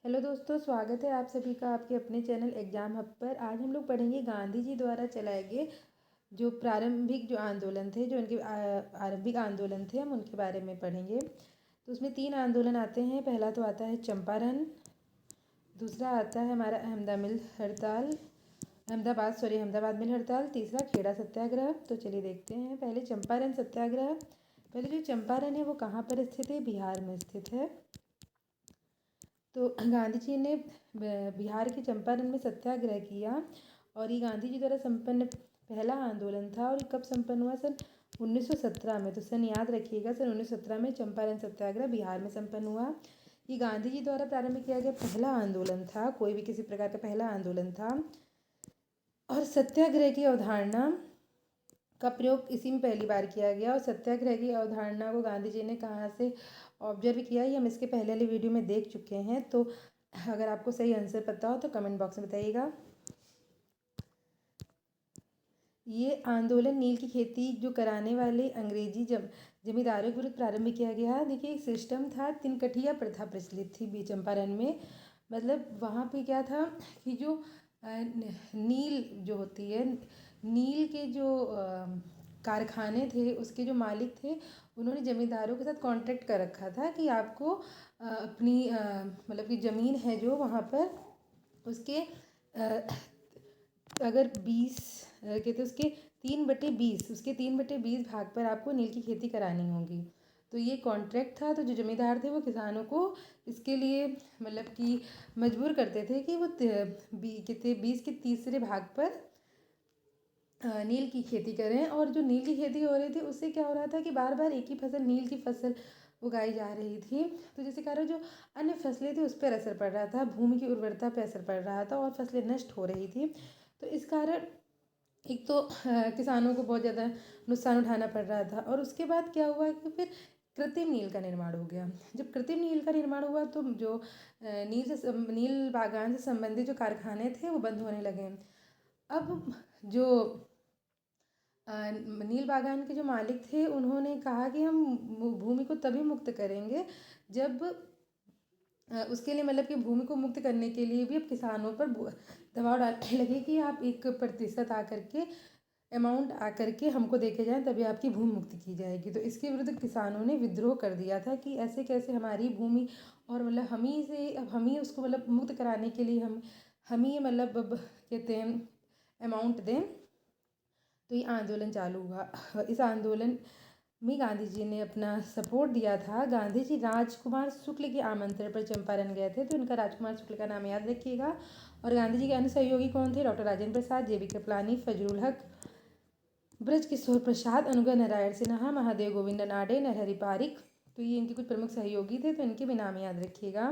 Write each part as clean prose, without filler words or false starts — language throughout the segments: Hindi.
हेलो दोस्तों, स्वागत है आप सभी का आपके अपने चैनल एग्जाम हब पर। आज हम लोग पढ़ेंगे गांधी जी द्वारा चलाए गए जो प्रारंभिक जो आंदोलन थे, जो उनके आरंभिक आंदोलन थे, हम उनके बारे में पढ़ेंगे। तो उसमें 3 आंदोलन आते हैं। पहला तो आता है चंपारण, दूसरा आता है हमारा अहमदाबाद मिल हड़ताल, तीसरा खेड़ा सत्याग्रह। तो चलिए देखते हैं। पहले चंपारण सत्याग्रह। पहले जो चंपारण है वो कहाँ पर स्थित है? बिहार में स्थित है। तो गांधी जी ने बिहार के चंपारण में सत्याग्रह किया और ये गांधी जी द्वारा संपन्न पहला आंदोलन था। और ये कब संपन्न हुआ? सन 1917 में। तो सन याद रखिएगा, सन 1917 में चंपारण सत्याग्रह बिहार में संपन्न हुआ। ये गांधी जी द्वारा प्रारंभ किया गया पहला आंदोलन था, कोई भी किसी प्रकार का पहला आंदोलन था। और सत्याग्रह की अवधारणा का प्रयोग इसी में पहली बार किया गया। और सत्याग्रह की अवधारणा को गांधी जी ने कहाँ से ऑब्जर्व किया, ये हम इसके पहले वाली वीडियो में देख चुके हैं। तो अगर आपको सही आंसर पता हो तो कमेंट बॉक्स में बताइएगा। ये आंदोलन नील की खेती जो कराने वाले अंग्रेजी जमींदारों के विरुद्ध प्रारंभ किया गया। देखिए, एक सिस्टम था, तिनकठिया प्रथा प्रचलित थी चंपारण में। मतलब वहाँ पे क्या था कि जो नील जो होती है, नील के जो कारखाने थे, उसके जो मालिक थे, उन्होंने ज़मींदारों के साथ कॉन्ट्रैक्ट कर रखा था कि आपको अपनी मतलब कि ज़मीन है जो वहाँ पर उसके अगर 20 कहते उसके 3/20 उसके 3/20 भाग पर आपको नील की खेती करानी होगी। तो ये कॉन्ट्रैक्ट था। तो जो ज़मींदार थे वो किसानों को इसके लिए मतलब कि मजबूर करते थे कि वो कितने 20 के तीसरे भाग पर नील की खेती करें। और जो नील की खेती हो रही थी उससे क्या हो रहा था कि बार बार एक ही फसल, नील की फसल उगाई जा रही थी। तो जिसके कारण जो अन्य फसलें थी उस पर असर पड़ रहा था, भूमि की उर्वरता पर असर पड़ रहा था और फसलें नष्ट हो रही थी। तो इस कारण एक तो किसानों को बहुत ज़्यादा नुकसान उठाना पड़ रहा था। और उसके बाद क्या हुआ कि फिर कृत्रिम नील का निर्माण हो गया। जब कृत्रिम नील का निर्माण हुआ तो जो नील बागान से संबंधित जो कारखाने थे वो बंद होने लगे। अब जो नील बागान के जो मालिक थे उन्होंने कहा कि हम भूमि को तभी मुक्त करेंगे जब उसके लिए मतलब कि भूमि को मुक्त करने के लिए भी अब किसानों पर दबाव डालने लगे कि आप 1% आकर के अमाउंट आकर के हमको देके जाएं, तभी आपकी भूमि मुक्ति की जाएगी। तो इसके विरुद्ध किसानों ने विद्रोह कर दिया था कि ऐसे कैसे हमारी भूमि, और मतलब हम ही से अब हम ही उसको मतलब मुक्त कराने के लिए हम ही मतलब कहते हैं अमाउंट दें। तो ये आंदोलन चालू हुआ। इस आंदोलन में गांधी जी ने अपना सपोर्ट दिया था। गांधी जी राजकुमार शुक्ल के आमंत्रण पर चंपारण गए थे, तो इनका राजकुमार शुक्ल का नाम याद रखिएगा। और गांधी जी के अन्य सहयोगी कौन थे? डॉक्टर राजेंद्र प्रसाद, JB कृपलानी, फजलुल हक, ब्रज किशोर प्रसाद, अनुग्रह नारायण सिन्हा, महादेव गोविंद नाडे, नरहरि पारिक। तो ये इनके कुछ प्रमुख सहयोगी थे, तो इनके भी नाम याद रखिएगा।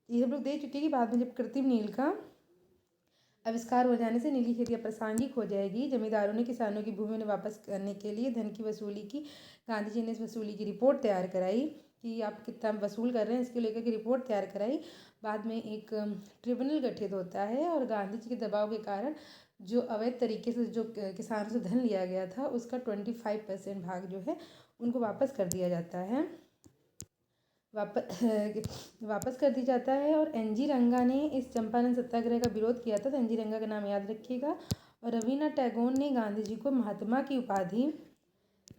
ये हम लोग देख चुके हैं कि बाद में जब कृत्रिम नील का आविष्कार हो जाने से नील की खेती अप्रासंगिक हो जाएगी। जमींदारों ने किसानों की भूमि उन्हें वापस करने के लिए धन की वसूली की। गांधी जी ने इस वसूली की रिपोर्ट तैयार कराई कि आप कितना वसूल कर रहे हैं, इसके लेकर के रिपोर्ट तैयार कराई। बाद में एक ट्रिब्यूनल गठित होता है और गांधी जी के दबाव के कारण जो अवैध तरीके से जो किसानों से धन लिया गया था उसका 25% भाग जो है उनको वापस कर दिया जाता है, वापस कर दी जाता है। और NG रंगा ने इस चंपारण सत्याग्रह का विरोध किया था, तो NG रंगा का नाम याद रखिएगा। और रवीन्द्रनाथ टैगोर ने गांधी जी को महात्मा की उपाधि,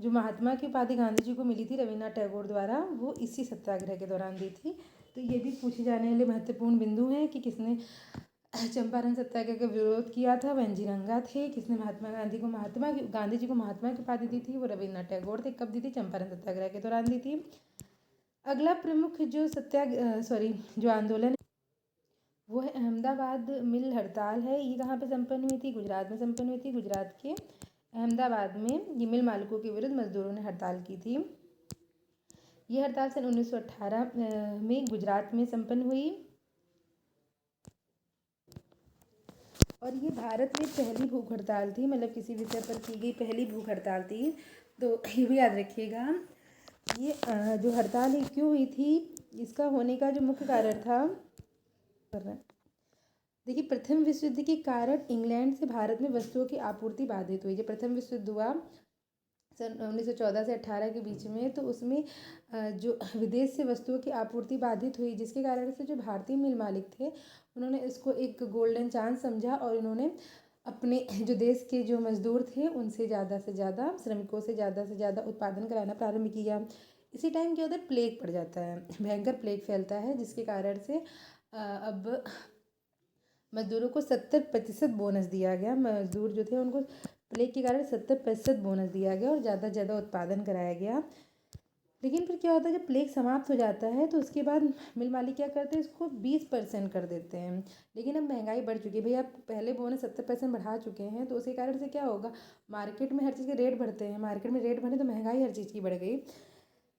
जो महात्मा की उपाधि गांधी जी को मिली थी रवीन्द्रनाथ टैगोर द्वारा, वो इसी सत्याग्रह के दौरान दी थी। तो ये भी पूछे जाने वाले महत्वपूर्ण बिंदु हैं कि किसने चंपारण सत्याग्रह का विरोध किया था? वो NG रंगा थे। किसने गांधी जी को महात्मा की उपाधि दी थी? वो रवीन्द्रनाथ टैगोर थे। कब दी थी? चंपारण सत्याग्रह के दौरान दी थी। अगला प्रमुख जो जो आंदोलन वो है अहमदाबाद मिल हड़ताल है। ये कहाँ पे संपन्न हुई थी? गुजरात में संपन्न हुई थी। गुजरात के अहमदाबाद में ये मिल मालिकों के विरुद्ध मजदूरों ने हड़ताल की थी। ये हड़ताल सन 1918 में गुजरात में संपन्न हुई। और ये भारत में पहली भूख हड़ताल थी, मतलब किसी विषय पर की गई पहली भूख हड़ताल थी। तो ये भी याद रखिएगा। ये जो हड़ताल है क्यों हुई थी, इसका होने का जो मुख्य कारण था, देखिए, प्रथम विश्व युद्ध के कारण इंग्लैंड से भारत में वस्तुओं की आपूर्ति बाधित हुई। जब प्रथम विश्व युद्ध हुआ सन 1914 से 18 के बीच में, तो उसमें जो विदेश से वस्तुओं की आपूर्ति बाधित हुई, जिसके कारण से जो भारतीय मिल मालिक थे उन्होंने इसको एक गोल्डन चांस समझा और इन्होंने अपने जो देश के जो मजदूर थे उनसे ज़्यादा से ज़्यादा, श्रमिकों से ज़्यादा उत्पादन कराना प्रारंभ किया। इसी टाइम क्या होता है, प्लेग पड़ जाता है, भयंकर प्लेग फैलता है, जिसके कारण से अब मजदूरों को 70% बोनस दिया गया। मजदूर जो थे उनको प्लेग के कारण 70% बोनस दिया गया और ज़्यादा से ज़्यादा उत्पादन कराया गया। लेकिन फिर क्या होता है, जब प्लेग समाप्त हो जाता है तो उसके बाद मिल मालिक क्या करते हैं, इसको 20% कर देते हैं। लेकिन अब महंगाई बढ़ चुकी है, भैया आप पहले बोनस 70% बढ़ा चुके हैं, तो उसके कारण से क्या होगा, मार्केट में हर चीज़ के रेट बढ़ते हैं, मार्केट में रेट बढ़े तो महंगाई हर चीज़ की बढ़ गई।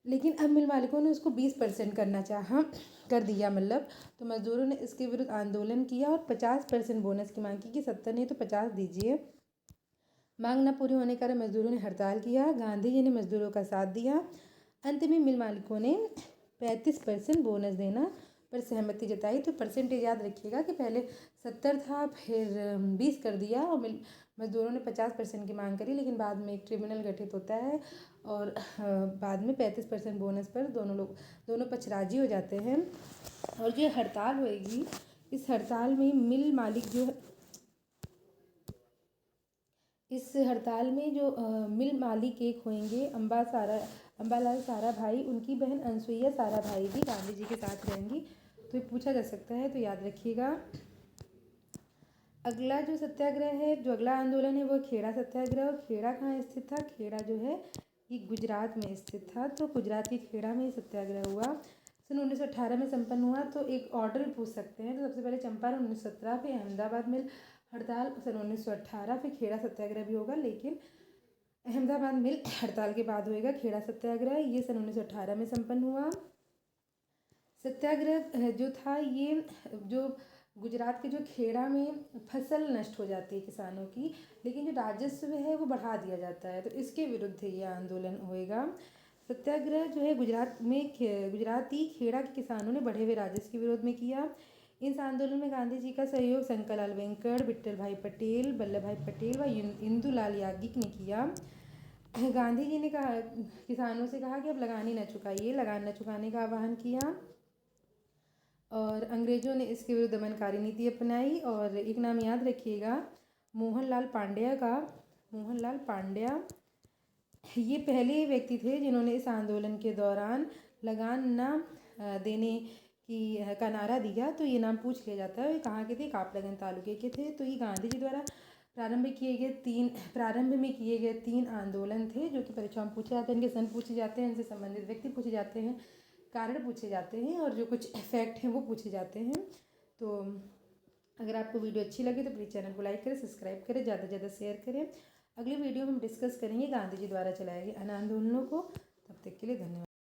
लेकिन अब मिल मालिकों ने उसको 20% करना चाहा, कर दिया मतलब। तो मजदूरों ने इसके विरुद्ध आंदोलन किया और 50% बोनस की मांग की कि 70 नहीं तो 50 दीजिए। मांग न पूरी होने के कारण मजदूरों ने हड़ताल किया। गांधी जी ने मजदूरों का साथ दिया। अंत में मिल मालिकों ने 35% बोनस देना पर सहमति जताई। तो परसेंटेज याद रखिएगा कि पहले 70 था, फिर 20 कर दिया और मजदूरों ने 50% की मांग करी। लेकिन बाद में एक ट्रिब्यूनल गठित होता है और बाद में 35% बोनस पर दोनों पक्ष राजी हो जाते हैं। और जो हड़ताल होएगी, इस हड़ताल में मिल मालिक जो इस हड़ताल में जो मिल मालिक एक होंगे अम्बालाल साराभाई, उनकी बहन अनसुईया साराभाई भी गांधी जी के साथ रहेंगी। तो ये पूछा जा सकता है, तो याद रखिएगा। अगला जो सत्याग्रह है, जो अगला आंदोलन है वो खेड़ा सत्याग्रह। और खेड़ा कहाँ स्थित था, खेड़ा जो है ये गुजरात में स्थित था। तो गुजरात के खेड़ा में ये सत्याग्रह हुआ, सन 1918 में संपन्न हुआ। तो एक ऑर्डर पूछ सकते हैं, तो सबसे पहले चंपारण 1917, फिर अहमदाबाद में हड़ताल सन 1918, फिर खेड़ा सत्याग्रह भी होगा, लेकिन अहमदाबाद मिल हड़ताल के बाद होएगा खेड़ा सत्याग्रह। ये सन 1918 में संपन्न हुआ। सत्याग्रह जो था, ये जो गुजरात के जो खेड़ा में फसल नष्ट हो जाती है किसानों की, लेकिन जो राजस्व है वो बढ़ा दिया जाता है, तो इसके विरुद्ध ये आंदोलन होएगा। सत्याग्रह जो है गुजराती खेड़ा के किसानों ने बढ़े हुए राजस्व के विरोध में किया। इस आंदोलन में गांधी जी का सहयोग शंकरलाल वेंकट, विट्ठल भाई पटेल, वल्लभ भाई पटेल व इंदुलाल याज्ञिक ने किया। गांधी जी ने कहा, किसानों से कहा कि अब लगानी न चुकाइए, लगान न चुकाने का आह्वान किया। और अंग्रेज़ों ने इसके विरुद्ध दमनकारी नीति अपनाई। और एक नाम याद रखिएगा, मोहनलाल पांड्या, ये पहले व्यक्ति थे जिन्होंने इस आंदोलन के दौरान लगान न देने का नारा दिया। तो ये नाम पूछ लिया जाता है, कहाँ के थे, कापड़गंज तालुके के थे। तो ये गांधी जी द्वारा प्रारंभ में किए गए 3 आंदोलन थे, जो कि परीक्षा में पूछे जाते हैं। इनके सन पूछे जाते हैं, इनसे संबंधित व्यक्ति पूछे जाते हैं, कारण पूछे जाते हैं, और जो कुछ फैक्ट हैं वो पूछे जाते हैं। तो अगर आपको वीडियो अच्छी लगे तो प्लीज़ चैनल को लाइक करें, सब्सक्राइब करें, ज़्यादा से ज़्यादा शेयर करें। अगली वीडियो में हम डिस्कस करेंगे गांधी जी द्वारा चलाए गए अन आंदोलनों को। तब तक के लिए धन्यवाद।